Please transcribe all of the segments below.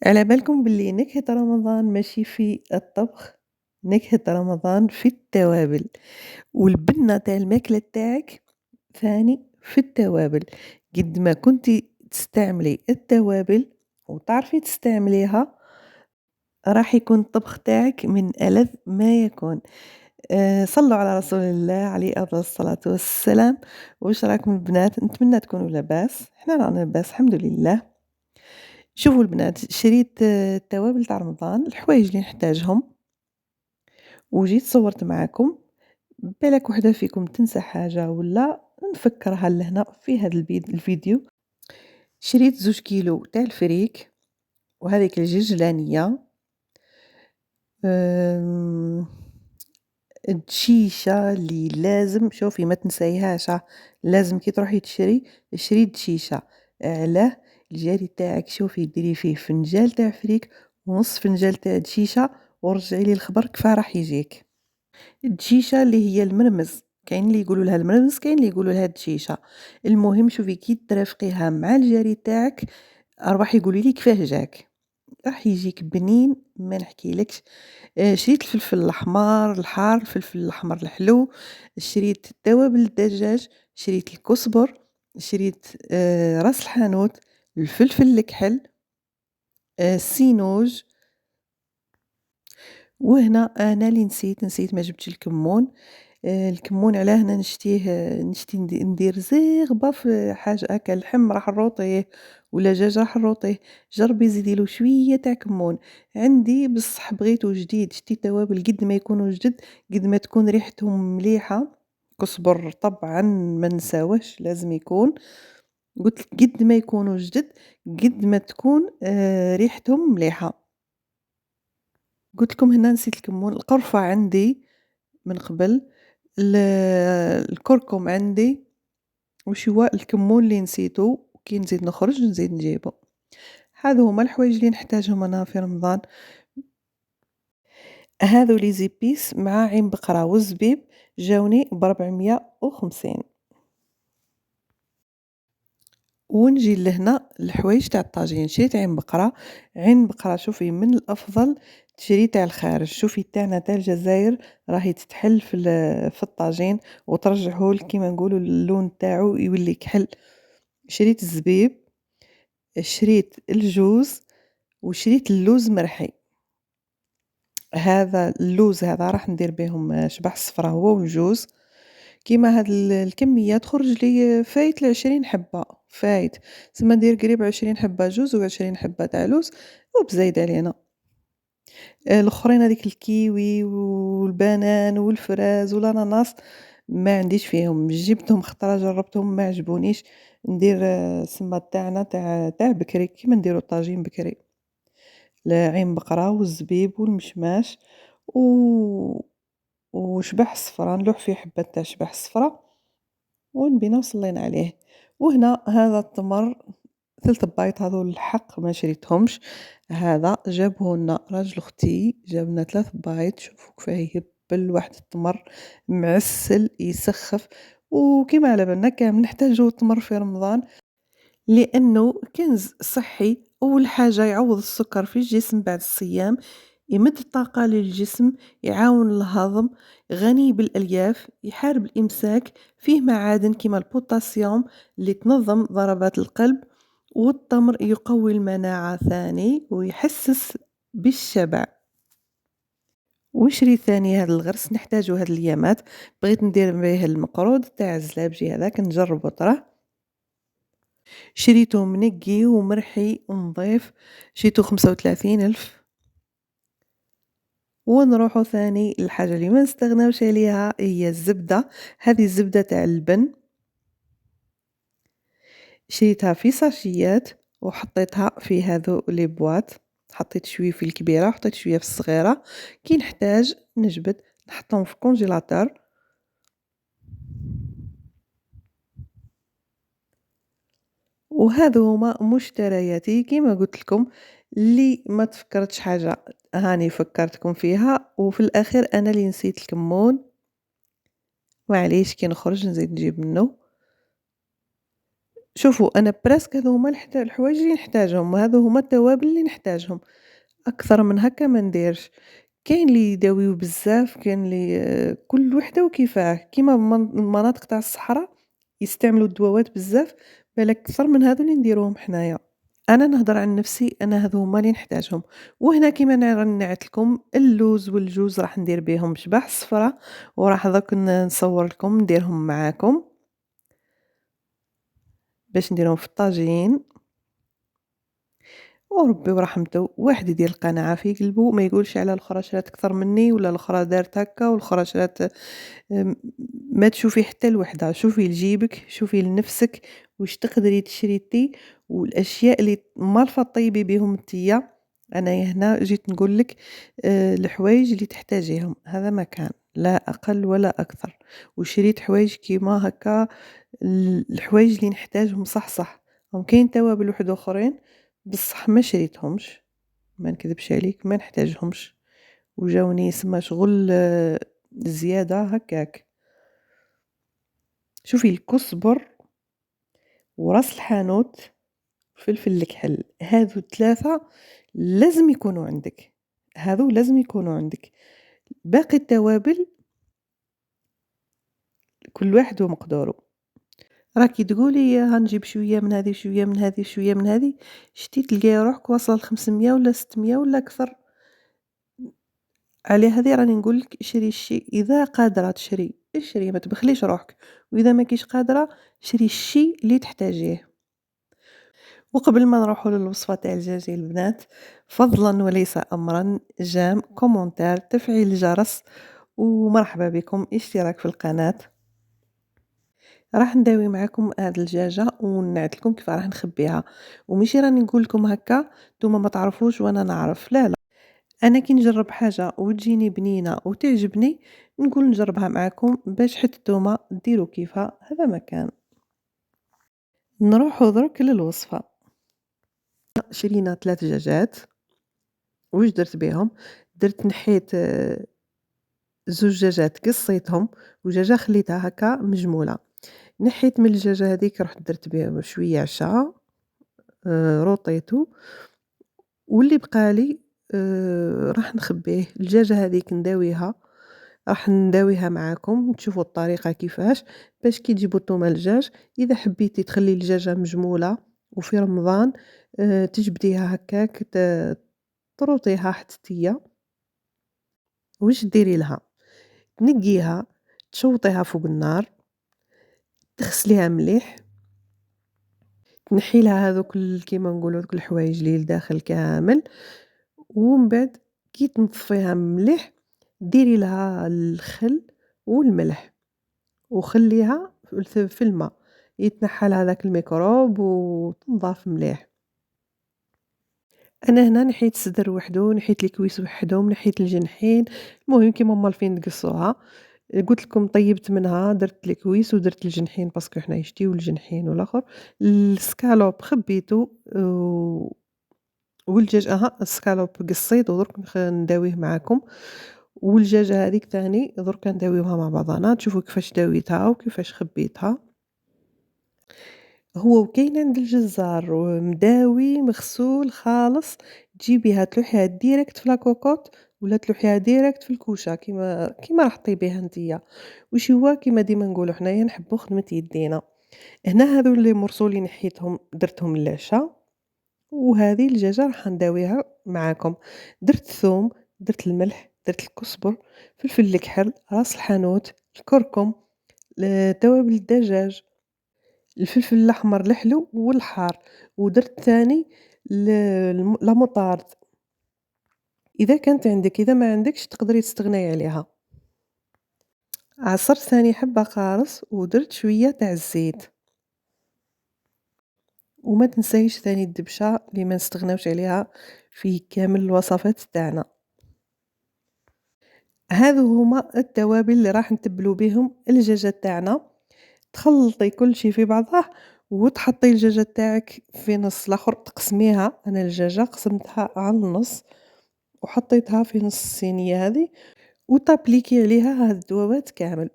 على بالكم باللي نكهة رمضان ماشي في الطبخ، نكهة رمضان في التوابل، والبنة تاع الماكلة تاعك ثاني في التوابل، قد ما كنتِ تستعملي التوابل وتعرفي تستعمليها، راح يكون الطبخ تاعك من ألذ ما يكون. صلّوا على رسول الله عليه أفضل الصلاة والسلام. واش راكم البنات؟ نتمنى تكونوا لاباس، حنا رانا لاباس الحمد لله. شوفوا البنات شريت التوابل تاع رمضان، الحوايج اللي نحتاجهم وجيت صوّرت معاكم، بالك وحدة فيكم تنسى حاجة والّا نفكّرها لهنا في هذا الفيديو. شريت 2 كيلو تاع الفريك وهذيك الججلانية، آمم، الدشيشة اللي لازم شوفي ما تنسايهاش لازم كي تروحي شري دشيشة. علاه؟ الجاري تاعك شوفي ديري فيه فنجال تاع فريك ونص فنجال تاع دشيشة ورجعي لي الخبر كفاه راح يجيك. الدشيشة اللي هي المرمز، كاين اللي يقولوا لها المرمز، كاين اللي يقولوا لها الدشيشة. المهم شوفي كي ترافقيها مع الجاري تاعك راح يقولي لي كيفاه جاك، راح يجيك بنين ما نحكيلكش. شريت الفلفل الأحمر الحار، الفلفل الأحمر الحلو، شريت توابل الدجاج، شريت الكزبر، شريت راس الحانوت، الفلفل الكحل، السينوج. وهنا أنا اللي نسيت ما جبتش الكمون. الكمون علاه أنا نشتي ندير زيغبة في حاجة هاكا لحم راح نروطيه ولا دجاج راح نروطيه، جربي زيدي له شوية تاع كمون. عندي بصح بغيتو جديد، شتي توابل قد ما يكونوا جدد قد ما تكون ريحتهم مليحة. كزبر طبعًا ما نساوهش لازم يكون، قُلت لك قد ما يكونوا جدد قد ما تكون ريحتهم مليحة. قُلت لكم هنا نسيت الكمون، القرفة عندي من قبل، ال الكركم عندي، وش هو الكمون اللي نسيتو، كي نزيد نخرج نزيد نجيبو. هاذو هُما الحوايج اللي نحتاجهم أنا في رمضان. هاذو لي زيبيس مع عين بقرة والزبيب جاوني ب450. ونجي لهنا الحوايج تاع الطاجين، شريت عين بقرة. عين بقرة شوفي من الأفضل تشري تاع الخارج، شوفي تاعنا تاع الجزاير راهي تتحل في الطاجين وترجعه كيما نقولوا اللون تاعو يولي كحل. شريت الزبيب، شريت الجوز، وشريت اللوز مرحي. هذا اللوز هذا راح ندير بهم شبح الصفرا هو والجوز. كيما هاد الكمية تخرج لي فايت ل20 حبة، فايت، تسما ندير قريب 20 حبة جوز و20 حبة تاع لوز وبزايد علينا. الأخرين هاذيك الكيوي والبنان والفراز والأناناس ما عنديش فيهم، جبتهم خطرة جربتهم ما عجبونيش. ندير سما تاعنا تاع بكري كيما نديرو الطاجين بكري، عين بقرة والزبيب والمشماش و وشبح الصفرا، نلوح فيه حبة تاع شبح الصفرا ونبينا وصلينا عليه. وهنا هذا التمر 3 بوايط هاذو الحق ما شريتهمش، هذا جابه لنا راجل أختي جاب لنا 3 بوايط، شوفوا كيفاه يهبل واحد التمر معسل يسخّف. وكيما على بالنا كامل نحتاجو التمر في رمضان لأنه كنز صحي. أول حاجة يعوّض السكر في الجسم بعد الصيام، يمد الطاقة للجسم، يعاون الهضم، غني بالألياف، يحارب الإمساك، فيه معادن كيما البوتاسيوم اللي تنظم ضربات القلب، والتمر يقوي المناعة ثاني ويحسّس بالشبع. ونشري ثاني هاد الغرس نحتاجو هاد الأيامات، بغيت ندير بيه المقرود تاع الزلابجي هذاك نجربو تراه. شريته منقي ومرحي ونظيف، شريته 35,000. ونروحو ثاني للحاجة اللي ما نستغناوش عليها هي الزبدة، هذه الزبدة تاع اللبن، شريتها في ساشيات وحطيتها في هاذو لي بواط، حطيت شوية في الكبيرة وحطيت شوية في الصغيرة، كي نحتاج نجبد نحطهم في الكونجيلاتور. وهذو هما مشترياتي كيما قلت لكم، اللي ما تفكرتش حاجة هاني فكرتكم فيها، وفي الأخير أنا اللي نسيت الكمون، معليش كي نخرج نزيد نجيب منه. شوفوا أنا بريسك هاذو هُما الحوايج اللي نحتاجهم، وهاذو هُما التوابل اللي نحتاجهم، أكثر من هكا ما نديرش. كاين اللي يداويو بزاف، كاين اللي كل وحدة وكيفاه، كيما المناطق تاع الصحرا يستعملوا الدواوات بزاف، بالك أكثر من هاذو اللي نديروهم حنايا. أنا نهضر عن نفسي، أنا هاذو هُما اللي نحتاجهم، وهنا كيما راني نعت لكم اللوز والجوز راح ندير بيهم شباح صفرا، وراح درك نصور لكم نديرهم معاكم باش نديرهم في الطاجين. وربي ورحمته واحد يدير القناعة في قلبو، ما يقولش على الأخرى شرات أكثر مني ولا الأخرى دارت هكا والأخرى شرات. آمم، ما تشوفي حتى لوحدها، شوفي لجيبك، شوفي لنفسك واش تقدري تشري انتي، والأشياء اللي مالفا طيبي بيهم نتيا. أنايا هنا جيت نقول لك الحوايج اللي تحتاجيهم، هذا ما كان، لا أقل ولا أكثر. وشريت حوايج كيما هكا الحوايج اللي نحتاجهم صح. كاين توابل واحد أخرين بصح ما شريتهمش، ما نكذبش عليك ما نحتاجهمش، وجاوني يسمى شغل زيادة هكاك. شوفي الكزبر وراس الحانوت وفلفل الكحل، هاذو 3 لازم يكونوا عندك، هاذو لازم يكونوا عندك. باقي التوابل كل واحد ومقداره. راكي تقولي هنجيب شوية من هذه، شوية من هذه، شوية من هذه، شتي تلقاي روحك واصلة ل500 ولا 600 ولا أكثر. على هذه راني نقول لك اشري الشيء، إذا قادرة تشري اشري، ما تبخليش روحك، وإذا ما كيش قادرة شري الشيء اللي تحتاجيه. وقبل ما نروحوا للوصفة تاع الدجاج البنات، فضلا وليس أمرا، جام كومنتار تفعيل الجرس، ومرحبا بكم اشتراك في القناة. راح نداوي معاكم هاد الدجاجة ونعد لكم كيف راح نخبيها، وماشي راني نقول لكم هكا نتوما ما تعرفوش وانا نعرف، لا لا، انا كي نجرب حاجة وتجيني بنينة وتعجبني نقول نجربها معاكم باش حتى نتوما ديروا كيفها، هذا مكان. نروحوا درك للوصفة. شرينا 3 دجاجات، واش درت بيهم؟ نحيت 2 دجاجات قصيتهم، ودجاجة خليتها هكا مجمولة. نحيت من الدجاجة هاذيك رحت درت بيهم شوية عشا، روطيتو، واللي بقالي راح نخبيه. الدجاجة هاذيك نداويها، راح نداويها معاكم تشوفوا الطريقة كيفاش، باش كي تجيبوا نتوما الدجاج إذا حبيتي تخلي الدجاجة مجمولة وفي رمضان تجبديها هكاك تروطيها حتى واش ديري لها، تنقيها، تشوطيها فوق النار، تغسليها مليح، تنحي لها هذوك كيما نقولوا دوك الحوايج اللي لداخل كامل، ومن بعد كي تنظفيها مليح ديري لها الخل والملح وخليها في الماء يتنحى لها داك الميكروب وتنضاف مليح. أنا هنا نحيت الصدر وحدو، نحيت الكويس وحدهم، نحيت الجنحين، المهم كيما مالفين تقصوها. قلت لكم طيبت منها، درت الكويس ودرت الجنحين باسكو حنا يشتيو الجنحين والآخر. السكالوب خبيتو والدجاج السكالوب قصيت ودرك نداويه معاكم. والدجاجة هاذيك تاني دركا نداويوها مع بعضنا، تشوفوا كيفاش داويتها وكيفاش خبيتها. هو وكاين عند الجزار ومداوي مغسول خالص، تجيبيها تلوحيها ديريكت في لاكوكوط ولا تلوحيها ديريكت في الكوشة كيما راح طيبيها نتيا. وش هو كيما ديما نقولوا حنايا نحبوا خدمة يدينا. هنا هذو اللي مرسولين نحيتهم درتهم للعشاء، وهذه الدجاجة راح نداويها معاكم. درت الثوم، درت الملح، درت الكزبر، فلفل الكحل، راس الحانوت، الكركم، توابل الدجاج، الفلفل الأحمر الحلو والحار، ودرت ثاني لا موطارد. إذا كانت عندك، إذا ما عندكش تقدري تستغناي عليها. عصرت ثاني حبة قارص ودرت شوية تاع الزيت، وما تنسايش ثاني الدبشة اللي ما نستغناوش عليها في كامل الوصفات تاعنا. هذو هما التوابل اللي راح نتبلو بهم الدجاجة تاعنا. تخلطي كل شي في بعضه وتحطي الدجاجة تاعك في نص الآخر، تقسميها. أنا الدجاجة قسمتها على النص وحطيتها في نص الصينية هذه، وتابليكي عليها هاد الذوبات كامل،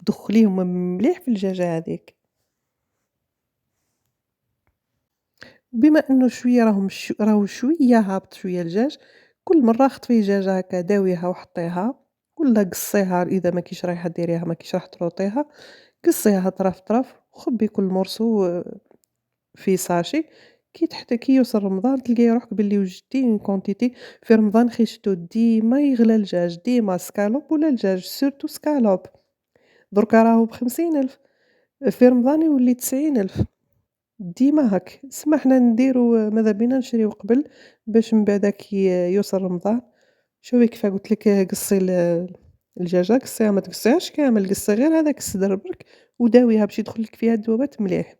دخليهم مليح في الدجاجة هذيك. بما إنه شوية راهو شوية هابط شوية الدجاج، كل مرة خطفي دجاجة هاكا داويها وحطيها ولا قصّيها إذا ماكيش رايحة ديريها ماكيش رايحة تروطيها، قصّيها طرف طرف وخبّي كل morceau في ساشي، كي يوصل رمضان تلقاي روحك بلي وجدتي une quantité في رمضان خيشتو ديما يغلى الدجاج، ديما سكالوب ولا الدجاج surtout سكالوب، دركا راهو ب50.000 في رمضان يولي 90.000. ديما هاك، سما حنا نديرو ماذا بينا نشريو قبل باش من بعدا كي يوصل رمضان، شوفي كيف قُلت لِك قصّي الدجاجة قصّيها ما تقصّيهاش كامل، قصّي غير هذاك الصدر برك وداويها باش يدخل لِك فيها الذوبات مليح.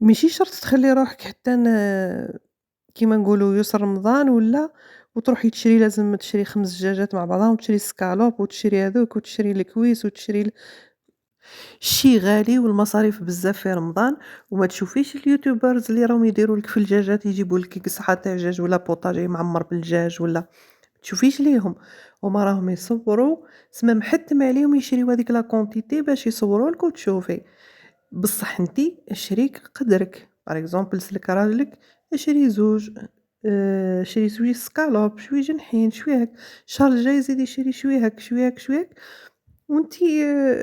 ماشي شرط تخلّي روحك حتى كيما نقولوا يوصل رمضان ولا وتروحي تشري لازم تشري 5 دجاجات مع بعضهم وتشري السكالوب وتشري هاذوك وتشري الكويس وتشري الشي غالي والمصاريف بزاف في رمضان، وما تشوفيش اليوتيوبرز اللي راهم يديروا لك في الدجاجات يجيبوا لك قصعة تاع دجاج ولا بوطاجي معمر بالدجاج ولا ما تشوفيش ليهم، هما راهم يصوروا سما محتم عليهم يشريو هذيك لا كونتيتي باش يصوروا لك وتشوفي، بصح انتي شريك قدرك باغ اكزومبل سلك راجلك شري زوج شري شويه سكالوب شويه جنحين شويه هاك، الشهر الجاي زيدي شري شويه هاك شويه هاك شويه هاك وأنتِ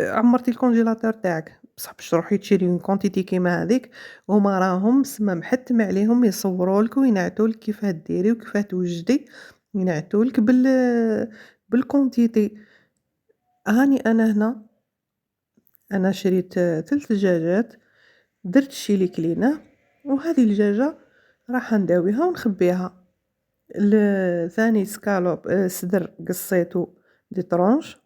عمّرتِ الكونجيلاتور تاعك، بصح باش تروحي تشري une quantité كيما هاذيك، هُما راهم سما محتم عليهم يصوروا لك وينعتوا لك كيفاه ديري وكيفاه توجدي، ينعتوا لك بالquantité. هاني أنا هنا أنا شريت 3 دجاجات، درت شيلي كلينة، وهذه الدجاجة راح نداويها ونخبيها. ثاني سكالوب صدر قصيته دي طرونش.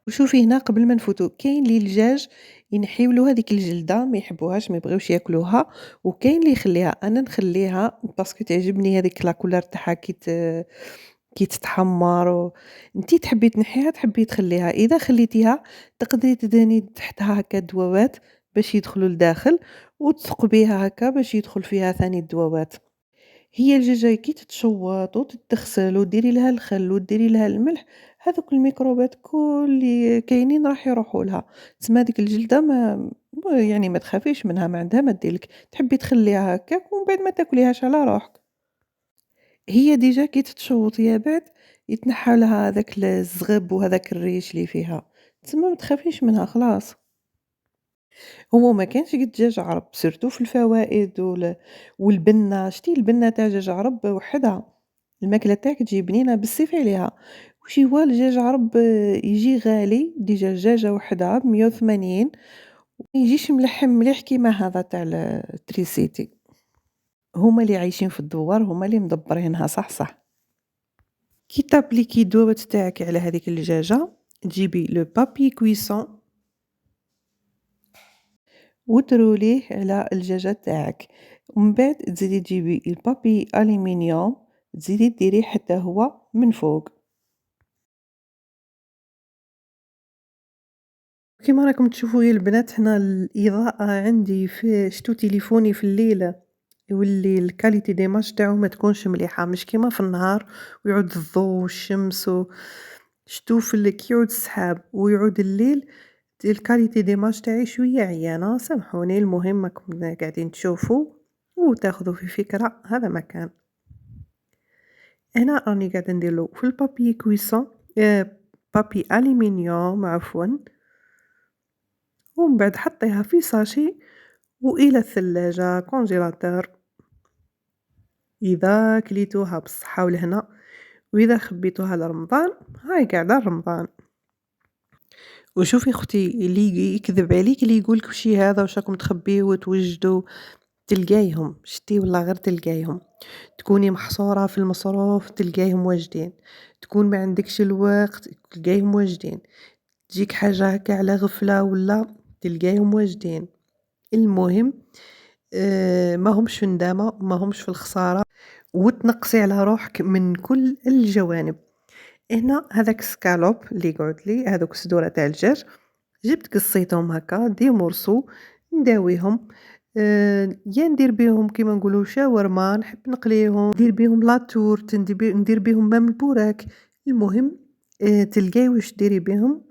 وشوفي هنا قبل ما نفوتو كاين اللي الدجاج ينحيولو هذيك الجلدة ما يحبوهاش ما يبغيوش ياكلوها وكاين اللي يخليها انا نخليها باسكو تعجبني هذيك لا كولور تاعها كي تتحمر انتي تحبي تنحيها تحبي تخليها اذا خليتيها تقدري تدهني تحتها هكا دوابات باش يدخلوا لداخل وتثقبيها هكا باش يدخل فيها ثاني الدوابات. هي الدجاجة كي تتشوّط وتتغسل وديري لها الخل وديري لها الملح، هاذوك الميكروبات كل اللي كاينين راح يروحوا لها، تسمى هذيك الجلدة يعني ما تخافيش منها ما عندها ما ديرلك، تحبي تخليها هكاك ومن بعد ما تاكليهاش على روحك. هي ديجا كي تتشوّط يا بعد يتنحى لها هذاك الزغب وهذاك الريش اللي فيها، تسمى ما تخافيش منها خلاص. هو ما كانش قد دجاج عرب سيرتو في الفوائد والبنة شتي البنة تاع دجاج عرب وحدها الماكلة تاعك تجي بنينة بالسيف عليها وشي هو الدجاج عرب يجي غالي ديجا دجاجة وحدها ب180 وميجيش ملحم مليح كيما هذا تاع التريسيتي هما اللي عايشين في الدوار هما اللي مدبرينها صح صح. كي تابليكي الدوابات تاعك على هذيك الدجاجة تجيبي لو بابي كويسون وتروليه على الدجاجة تاعك، ومن بعد تزيدي تجيبي البابي ألومنيوم تزيدي ديريه حتى هو من فوق. كيما راكم تشوفوا يا البنات هنا الإضاءة عندي في شتو تليفوني في الليل يولي الكاليتي ديماج تاعو ما تكونش مليحة مش كيما في النهار ويعود الضوء والشمس شتو كي يعود السحاب ويعود الليل الكاليتي ديماج تاعي شوية عيانة سامحوني المهم راكم قاعدين تشوفوا وتاخذوا في فكرة هذا مكان. هنا راني قاعدة نديرلو في البابي كويسون بابي ألومنيوم عفوا ومن بعد حطيها في ساشي وإلى الثلاجة كونجيلاتور إذا كليتوها بالصحة والهنا وإذا خبيتوها لرمضان هاي قاعدة لرمضان. وشوفي اختي اللي يكذب عليك اللي يقولك وشي هذا واش راكم تخبيو وتوجدوا تلقايهم شتي والله غير تلقايهم تكوني محصورة في المصروف تلقايهم واجدين تكون ما عندكش الوقت تلقايهم واجدين تجيك حاجة هكا على غفلة ولا تلقايهم واجدين. المهم ما همش في ندامة ما همش في الخسارة وتنقصي على روحك من كل الجوانب. هنا هذاك سكالوب اللي قعد لي هذوك صدورة تاع الدجاج جبت قصيتهم هكا دي مورسو نداويهم يا ندير بيهم كيما نقولوا شاورما نحب نقليهم ندير بيهم لاتورت ندير بيهم مام البوراك المهم تلقاي واش ديري بيهم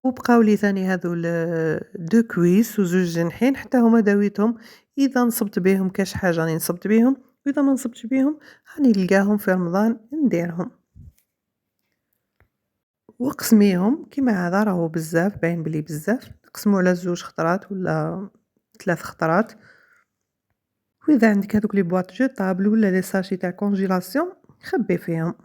وبقاو لي ثاني هاذو 2 كويس و2 جنحين حتى هُما داويتهم، إذا نصبت بيهم كاش حاجة راني نصبت بيهم، وإذا ما نصبتش بيهم راني نلقاهم في رمضان نديرهم. وقسميهم كيما هذا راهو بزاف باين بلي بزاف، نقسمو على 2 خطرات ولا 3 خطرات، وإذا عندك هاذوك لي بواط جيتابل ولا لي ساشي تاع كونجيلاسيون خبي فيهم.